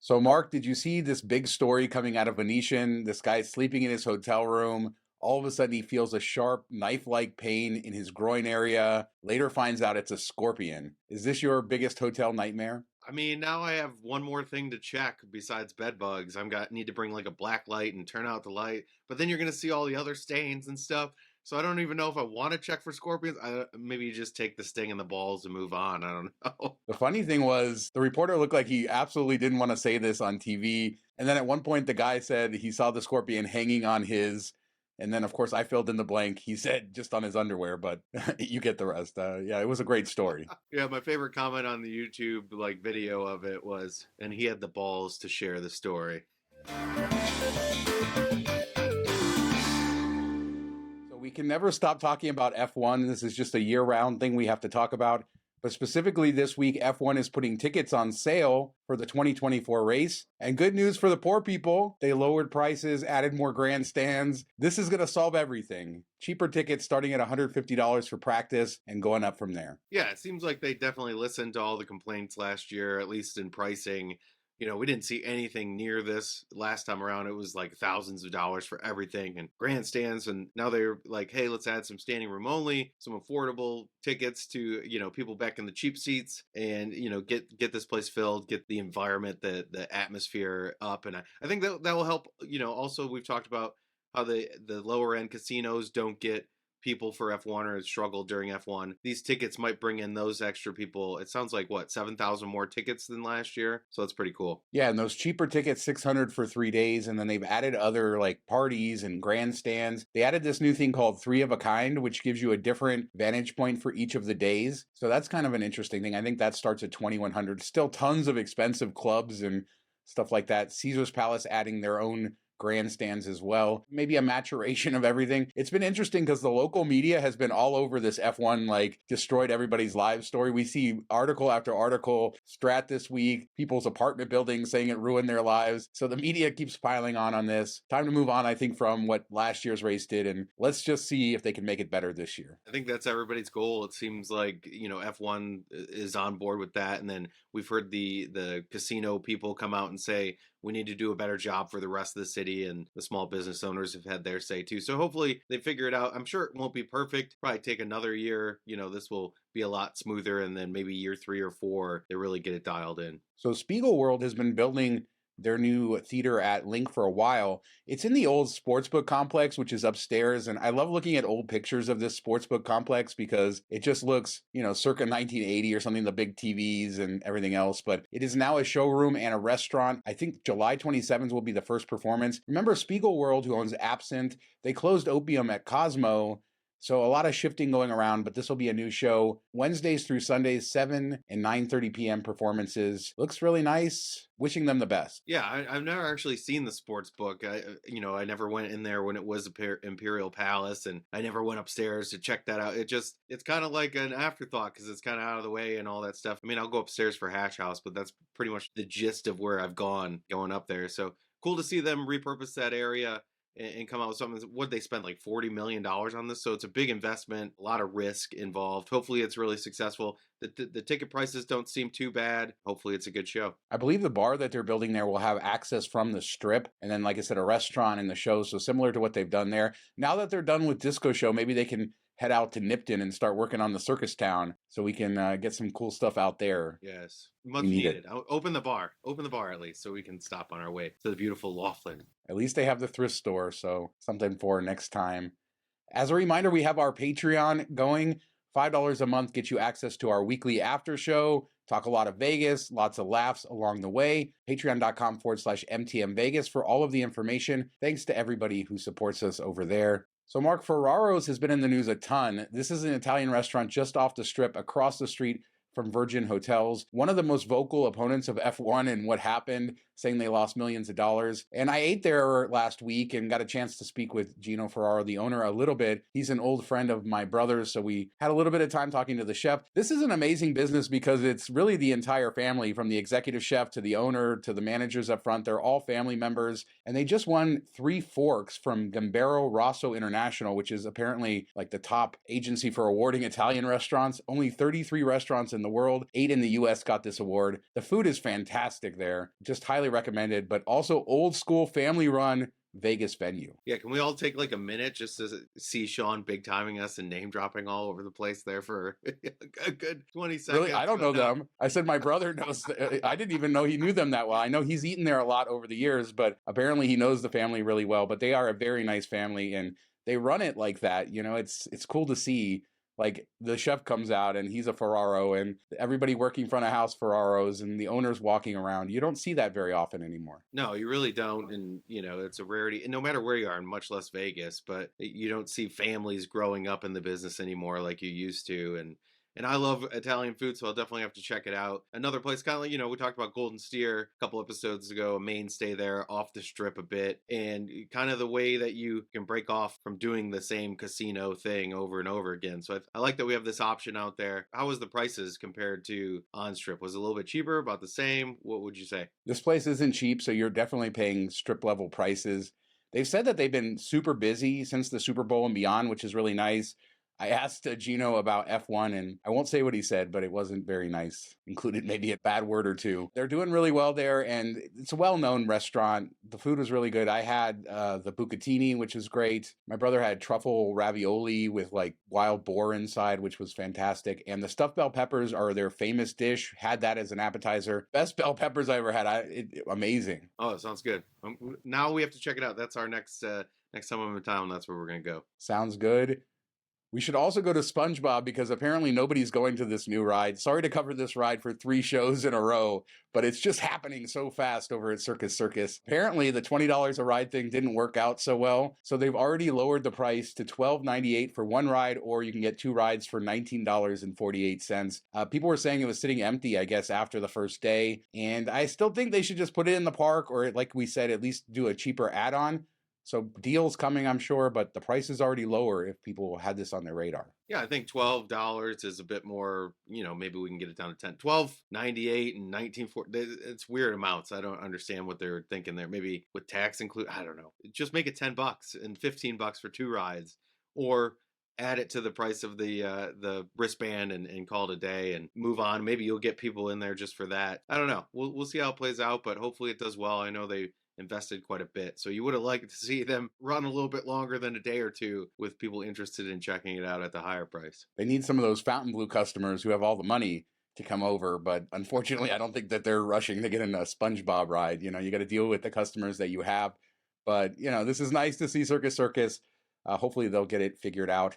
So, Mark, did you see this big story coming out of Venetian? This guy's sleeping in his hotel room. All of a sudden, he feels a sharp knife like pain in his groin area. Later, finds out it's a scorpion. Is this your biggest hotel nightmare? I mean, now I have one more thing to check besides bed bugs. Need to bring like a black light and turn out the light, but then you're gonna see all the other stains and stuff. So I don't even know if I want to check for scorpions. Maybe you just take the sting and the balls and move on. I don't know. The funny thing was, the reporter looked like he absolutely didn't want to say this on TV. And then at one point, the guy said he saw the scorpion hanging on his. And then, of course, I filled in the blank. He said just on his underwear, but you get the rest. Yeah, it was a great story. Yeah, my favorite comment on the YouTube like video of it was, and he had the balls to share the story. We can never stop talking about F1. This is just a year-round thing we have to talk about. But specifically this week, F1 is putting tickets on sale for the 2024 race. And good news for the poor people, they lowered prices, added more grandstands. This is going to solve everything. Cheaper tickets starting at $150 for practice and going up from there. Yeah, it seems like they definitely listened to all the complaints last year, at least in pricing. You know, we didn't see anything near this last time around. It was like thousands of dollars for everything and grandstands. And now they're like, hey, let's add some standing room only, some affordable tickets to, people back in the cheap seats and, get this place filled, get the environment, the atmosphere up. And I think that will help. Also, we've talked about how the lower end casinos don't get people for F1 or struggle during F1. These tickets might bring in those extra people. It sounds like 7,000 more tickets than last year. So that's pretty cool. Yeah, and those cheaper tickets, 600 for 3 days, and then they've added other like parties and grandstands. They added this new thing called 3 of a kind, which gives you a different vantage point for each of the days. So that's kind of an interesting thing. I think that starts at 2,100. Still tons of expensive clubs and stuff like that. Caesar's Palace adding their own grandstands as well. Maybe a maturation of everything. It's been interesting because the local media has been all over this F1 like destroyed everybody's lives story. We see article after article, Strat this week, people's apartment buildings saying it ruined their lives. So the media keeps piling on this. Time to move on, I think, from what last year's race did, and let's just see if they can make it better this year. I think that's everybody's goal. It seems like, F1 is on board with that. And then we've heard the casino people come out and say, we need to do a better job for the rest of the city, and the small business owners have had their say too. So hopefully they figure it out. I'm sure it won't be perfect. Probably take another year. This will be a lot smoother, and then maybe year 3 or 4, they really get it dialed in. So Spiegelworld has been building their new theater at Linq for a while. It's in the old sportsbook complex, which is upstairs. And I love looking at old pictures of this sportsbook complex because it just looks, circa 1980 or something, the big TVs and everything else. But it is now a showroom and a restaurant. I think July 27th will be the first performance. Remember Spiegelworld, who owns Absinthe, they closed Opium at Cosmo. So a lot of shifting going around, but this will be a new show. Wednesdays through Sundays, 7 and 9:30 p.m. performances. Looks really nice. Wishing them the best. Yeah, I've never actually seen the sports book. I never went in there when it was Imperial Palace, and I never went upstairs to check that out. It's kind of like an afterthought because it's kind of out of the way and all that stuff. I mean, I'll go upstairs for Hash House, but that's pretty much the gist of where I've gone going up there. So cool to see them repurpose that area and come out with something. What they spent like $40 million on this, so it's a big investment, a lot of risk involved. Hopefully it's really successful. The ticket prices don't seem too bad. Hopefully it's a good show. I believe the bar that they're building there will have access from the strip, and then, like I said, a restaurant and the show, so similar to what they've done there. Now that they're done with Discoshow, maybe they can head out to Nipton and start working on the Circus Town so we can get some cool stuff out there. Yes, much needed. Open the bar at least, so we can stop on our way to the beautiful Laughlin. At least they have the thrift store, so something for next time. As a reminder, we have our Patreon going. $5 a month gets you access to our weekly after show. Talk a lot of Vegas, lots of laughs along the way. Patreon.com/MTM Vegas for all of the information. Thanks to everybody who supports us over there. So Mark, Ferraro's has been in the news a ton. This is an Italian restaurant just off the strip across the street from Virgin Hotels. One of the most vocal opponents of F1 and what happened, saying they lost millions of dollars. And I ate there last week and got a chance to speak with Gino Ferraro, the owner, a little bit. He's an old friend of my brother's, so we had a little bit of time talking to the chef. This is an amazing business because it's really the entire family, from the executive chef to the owner to the managers up front. They're all family members. And they just won 3 forks from Gambero Rosso International, which is apparently like the top agency for awarding Italian restaurants. Only 33 restaurants in the world. 8 in the US got this award. The food is fantastic there. Just highly recommended, but also old school family run Vegas venue. Yeah, can we all take like a minute just to see Sean big timing us and name dropping all over the place there for a good 20 seconds? Really? I don't know them. I said my brother knows. I didn't even know he knew them that well. I know he's eaten there a lot over the years, but apparently he knows the family really well. But they are a very nice family, and they run it like that. You know, it's cool to see. Like the chef comes out and he's a Ferraro, and everybody working front of house Ferraros, and the owners walking around. You don't see that very often anymore. No, you really don't. And, it's a rarity. And no matter where you are, and much less Vegas, but you don't see families growing up in the business anymore like you used to. And I love Italian food, so I'll definitely have to check it out. Another place, kind of like, we talked about Golden Steer a couple episodes ago, a mainstay there, off the strip a bit, and kind of the way that you can break off from doing the same casino thing over and over again. So I like that we have this option out there. How was the prices compared to on strip? Was it a little bit cheaper, about the same? What would you say? This place isn't cheap, so you're definitely paying strip level prices. They've said that they've been super busy since the Super Bowl and beyond, which is really nice. I asked Gino about F1, and I won't say what he said, but it wasn't very nice. Included maybe a bad word or two. They're doing really well there, and it's a well-known restaurant. The food was really good. I had the bucatini, which is great. My brother had truffle ravioli with like wild boar inside, which was fantastic. And the stuffed bell peppers are their famous dish. Had that as an appetizer. Best bell peppers I ever had. Amazing. Oh, it sounds good. Now we have to check it out. That's our next time I'm in town. That's where we're going to go. Sounds good. We should also go to Spongebob because apparently nobody's going to this new ride. Sorry to cover this ride for 3 shows in a row, but it's just happening so fast over at Circus Circus. Apparently the $20 a ride thing didn't work out so well, so they've already lowered the price to $12.98 for 1 ride, or you can get 2 rides for $19.48. People were saying it was sitting empty, I guess, after the first day, and I still think they should just put it in the park, or like we said, at least do a cheaper add-on. So deals coming, I'm sure, but the price is already lower if people had this on their radar. Yeah, I think $12 is a bit more, maybe we can get it down to 10. $12.98 and $19.40. It's weird amounts. I don't understand what they're thinking there. Maybe with tax included, I don't know. Just make it $10 and $15 for 2 rides, or add it to the price of the wristband and call it a day and move on. Maybe you'll get people in there just for that. I don't know. We'll see how it plays out, but hopefully it does well. I know they invested quite a bit, so you would have liked to see them run a little bit longer than a day or two with people interested in checking it out at the higher price. They need some of those Fontainebleau customers who have all the money to come over, but unfortunately I don't think that they're rushing to get in a SpongeBob ride. You got to deal with the customers that you have, but this is nice to see Circus Circus. Hopefully they'll get it figured out.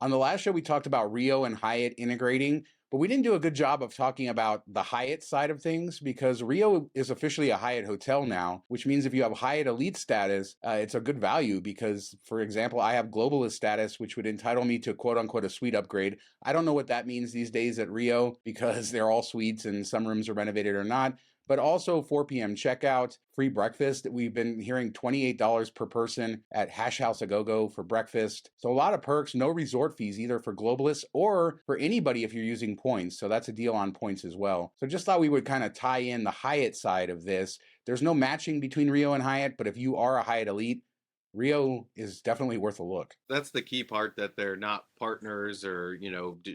On the last show we talked about Rio and Hyatt integrating, but we didn't do a good job of talking about the Hyatt side of things, because Rio is officially a Hyatt hotel now, which means if you have Hyatt Elite status, it's a good value because, for example, I have Globalist status, which would entitle me to quote-unquote a suite upgrade. I don't know what that means these days at Rio because they're all suites and some rooms are renovated or not. But also 4 p.m. checkout, free breakfast. We've been hearing $28 per person at Hash House A Go-Go for breakfast. So a lot of perks, no resort fees either for globalists or for anybody if you're using points. So that's a deal on points as well. So just thought we would kind of tie in the Hyatt side of this. There's no matching between Rio and Hyatt, but if you are a Hyatt Elite, Rio is definitely worth a look. That's the key part, that they're not partners or,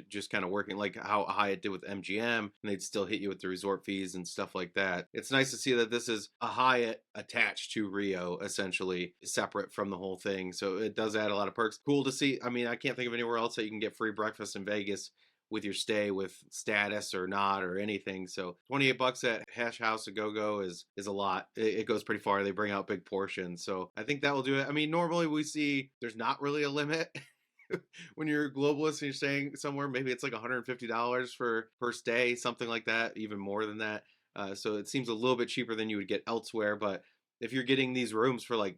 just kind of working like how Hyatt did with MGM, and they'd still hit you with the resort fees and stuff like that. It's nice to see that this is a Hyatt attached to Rio, essentially separate from the whole thing. So it does add a lot of perks. Cool to see. I mean, I can't think of anywhere else that you can get free breakfast in Vegas with your stay with status or not or anything. So $28 at Hash House A Go-Go is a lot. It goes pretty far. They bring out big portions. So I think that will do it. I mean, normally we see there's not really a limit. When you're a globalist and you're staying somewhere, maybe it's like $150 for per stay, something like that, even more than that. So it seems a little bit cheaper than you would get elsewhere. But if you're getting these rooms for like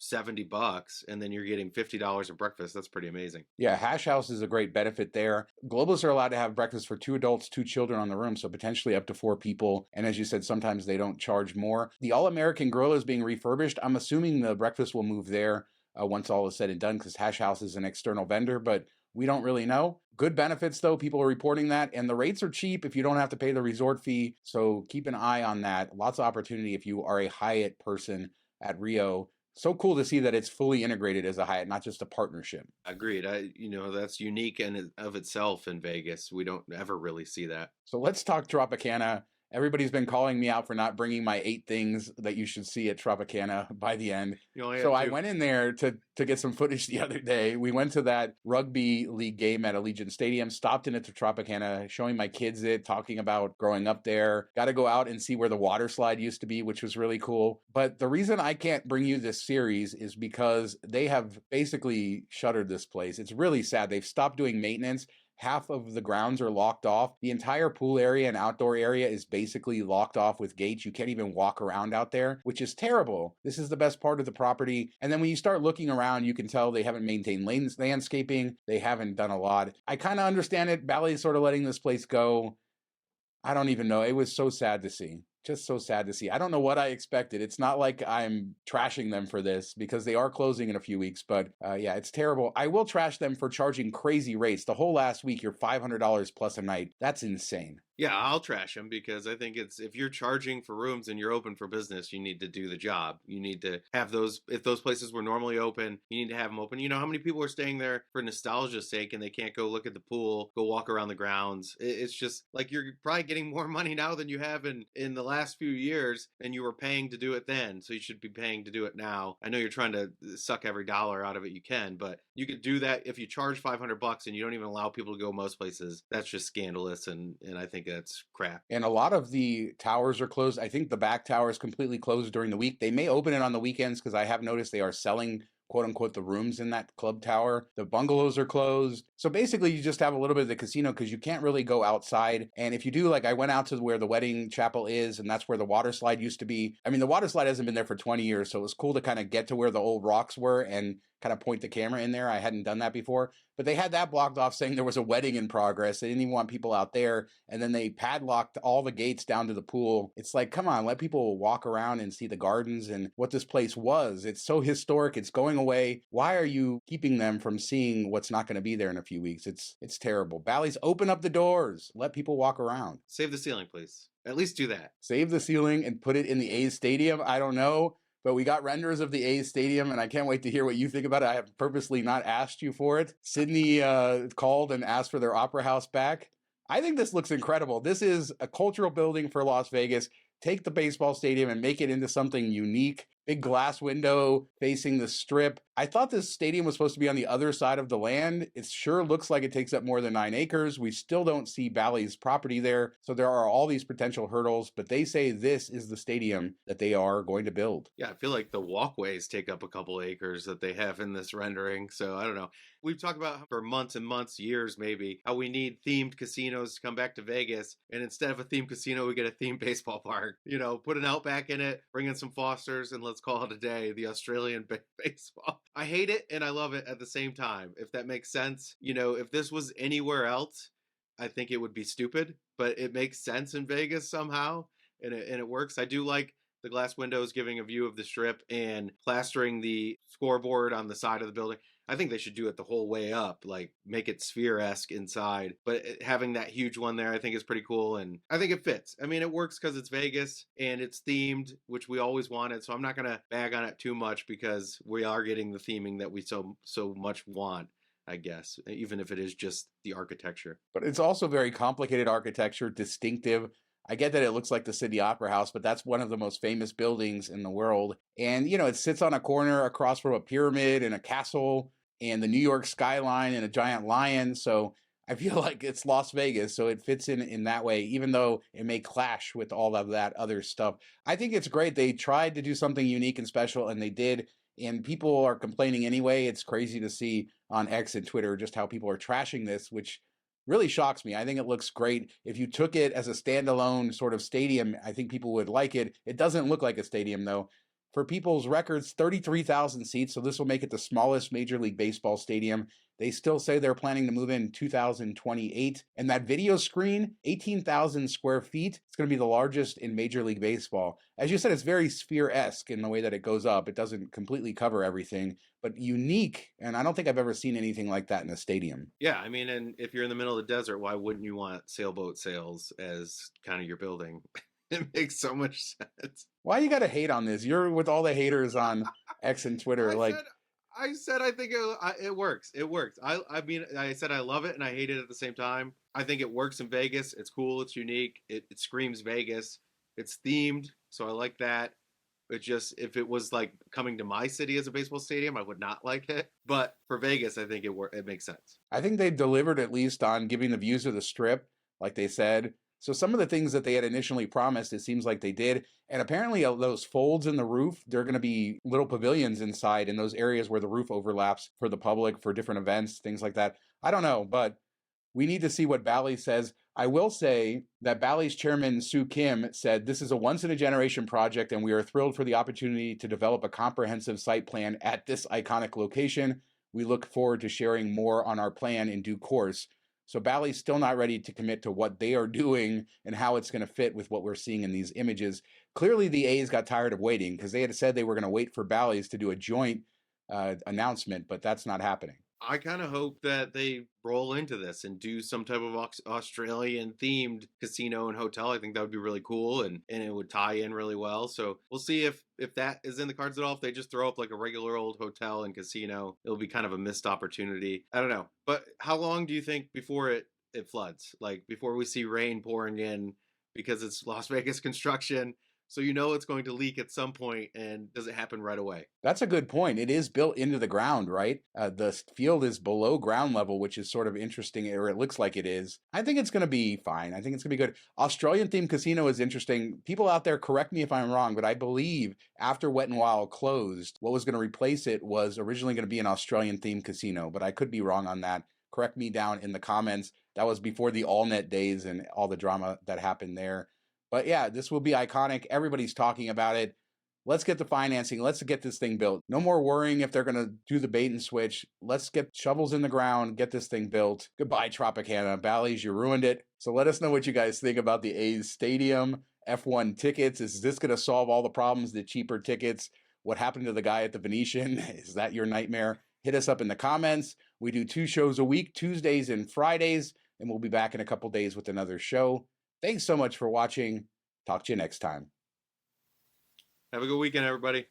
$70 and then you're getting $50 of breakfast, that's pretty amazing. Yeah, Hash House is a great benefit there. Globalists are allowed to have breakfast for 2 adults, 2 children on the room, so potentially up to 4 people. And as you said, sometimes they don't charge more. The All-American Grill is being refurbished. I'm assuming the breakfast will move there once all is said and done, because Hash House is an external vendor, but we don't really know. Good benefits, though. People are reporting that. And the rates are cheap if you don't have to pay the resort fee. So keep an eye on that. Lots of opportunity if you are a Hyatt person at Rio. so cool to see that it's fully integrated as a Hyatt, not just a partnership. Agreed. That's unique and of itself in Vegas. We don't ever really see that. So let's talk Tropicana. Everybody's been calling me out for not bringing my 8 things that you should see at Tropicana by the end. So I went in there to get some footage the other day. We went to that rugby league game at Allegiant Stadium, stopped in at the Tropicana, showing my kids it, talking about growing up there. Got to go out and see where the water slide used to be, which was really cool. But the reason I can't bring you this series is because they have basically shuttered this place. It's really sad. They've stopped doing maintenance. Half of the grounds are locked off. The entire pool area and outdoor area is basically locked off with gates. You can't even walk around out there, which is terrible. This is the best part of the property. And then when you start looking around, you can tell they haven't maintained landscaping. They haven't done a lot. I kind of understand it. Bally's sort of letting this place go. I don't even know. It was so sad to see. Just so sad to see. I don't know what I expected. It's not like I'm trashing them for this because they are closing in a few weeks, but yeah, it's terrible. I will trash them for charging crazy rates. The whole last week, you're $500 plus a night. That's insane. Yeah, I'll trash them because I think if you're charging for rooms and you're open for business, you need to do the job. You need to have those, if those places were normally open, you need to have them open. You know how many people are staying there for nostalgia's sake and they can't go look at the pool, go walk around the grounds. It's just like you're probably getting more money now than you have in the last few years, and you were paying to do it then, so you should be paying to do it now. I know you're trying to suck every dollar out of it you can, but you could do that if you charge $500 and you don't even allow people to go most places. That's just scandalous, and I think that's crap. And a lot of the towers are closed. I think the back tower is completely closed during the week. They may open it on the weekends because I have noticed they are selling quote unquote the rooms in that club tower. The bungalows are closed. So basically you just have a little bit of the casino because you can't really go outside. And if you do, like I went out to where the wedding chapel is, and that's where the water slide used to be. I mean, the water slide hasn't been there for 20 years. So it was cool to kind of get to where the old rocks were and kind of point the camera in there. I hadn't done that before, but they had that blocked off saying there was a wedding in progress. They didn't even want people out there. And then they padlocked all the gates down to the pool. It's like, come on, let people walk around and see the gardens and what this place was. It's so historic. It's going away. Why are you keeping them from seeing what's not going to be there in a few weeks? It's terrible. Bally's, open up the doors. Let people walk around. Save the ceiling, please. At least do that. Save the ceiling and put it in the A's stadium. I don't know. But we got renders of the A's stadium, and I can't wait to hear what you think about it. I have purposely not asked you for it. Sydney called and asked for their Opera House back. I think this looks incredible. This is a cultural building for Las Vegas. Take the baseball stadium and make it into something unique. Big glass window facing the strip. I thought this stadium was supposed to be on the other side of the land. It sure looks like it takes up more than 9 acres. We still don't see Bally's property there. So there are all these potential hurdles, but they say this is the stadium that they are going to build. Yeah, I feel like the walkways take up a couple acres that they have in this rendering. So I don't know. We've talked about for months and months, years maybe, how we need themed casinos to come back to Vegas. And instead of a themed casino, we get a themed baseball park. You know, put an Outback in it, bring in some Fosters, and let's call it a day, the Australian baseball. I hate it and I love it at the same time, if that makes sense. You know, if this was anywhere else, I think it would be stupid, but it makes sense in Vegas somehow, and it works. I do like the glass windows giving a view of the strip and plastering the scoreboard on the side of the building. I think they should do it the whole way up, like make it sphere-esque inside. But having that huge one there, I think is pretty cool. And I think it fits. I mean, it works because it's Vegas and it's themed, which we always wanted. So I'm not going to bag on it too much because we are getting the theming that we so much want, I guess, even if it is just the architecture. But it's also very complicated architecture, distinctive. I get that it looks like the City Opera House, but that's one of the most famous buildings in the world. And, you know, it sits on a corner across from a pyramid and a castle and the New York skyline and a giant lion. So I feel like it's Las Vegas, so it fits in that way, even though it may clash with all of that other stuff. I think it's great. They tried to do something unique and special, and they did. And people are complaining anyway. It's crazy to see on X and Twitter just how people are trashing this, which really shocks me. I think it looks great. If you took it as a standalone sort of stadium, I think people would like it. It doesn't look like a stadium, though. For people's records, 33,000 seats, so this will make it the smallest Major League Baseball stadium. They still say they're planning to move in 2028. And that video screen, 18,000 square feet, it's going to be the largest in Major League Baseball. As you said, it's very sphere-esque in the way that it goes up. It doesn't completely cover everything, but unique. And I don't think I've ever seen anything like that in a stadium. Yeah, I mean, and if you're in the middle of the desert, why wouldn't you want sailboat sails as kind of your building? It makes so much sense. Why you gotta hate on this? You're with all the haters on X and Twitter. I Like, said, I think it works. It works. I mean, I said I love it and I hate it at the same time. I think it works in Vegas. It's cool. It's unique. It screams Vegas. It's themed, so I like that. It just if it was like coming to my city as a baseball stadium, I would not like it. But for Vegas, I think it makes sense. I think they've delivered at least on giving the views of the strip, like they said. So some of the things that they had initially promised, it seems like they did. And apparently those folds in the roof, they're going to be little pavilions inside in those areas where the roof overlaps for the public, for different events, things like that. I don't know, but we need to see what Bally says. I will say that Bally's chairman, Soo Kim, said this is a once-in-a-generation project, and we are thrilled for the opportunity to develop a comprehensive site plan at this iconic location. We look forward to sharing more on our plan in due course. So Bally's still not ready to commit to what they are doing and how it's going to fit with what we're seeing in these images. Clearly, the A's got tired of waiting because they had said they were going to wait for Bally's to do a joint announcement, but that's not happening. I kind of hope that they roll into this and do some type of Australian themed casino and hotel. I think that would be really cool and it would tie in really well. So we'll see if that is in the cards at all. If they just throw up like a regular old hotel and casino, it'll be kind of a missed opportunity. I don't know. But how long do you think before it floods? Like before we see rain pouring in because it's Las Vegas construction? So you know it's going to leak at some point, and does it happen right away? That's a good point. It is built into the ground, right? The field is below ground level, which is sort of interesting, or it looks like it is. I think it's going to be fine. I think it's going to be good. Australian themed casino is interesting. People out there, correct me if I'm wrong, but I believe after Wet n Wild closed, what was going to replace it was originally going to be an Australian themed casino, but I could be wrong on that. Correct me down in the comments. That was before the AllNet days and all the drama that happened there. But yeah, this will be iconic. Everybody's talking about it. Let's get the financing. Let's get this thing built. No more worrying if they're going to do the bait and switch. Let's get shovels in the ground, get this thing built. Goodbye, Tropicana. Bally's, you ruined it. So let us know what you guys think about the A's stadium, F1 tickets. Is this going to solve all the problems, the cheaper tickets? What happened to the guy at the Venetian? Is that your nightmare? Hit us up in the comments. We do 2 shows a week, Tuesdays and Fridays, and we'll be back in a couple days with another show. Thanks so much for watching. Talk to you next time. Have a good weekend, everybody.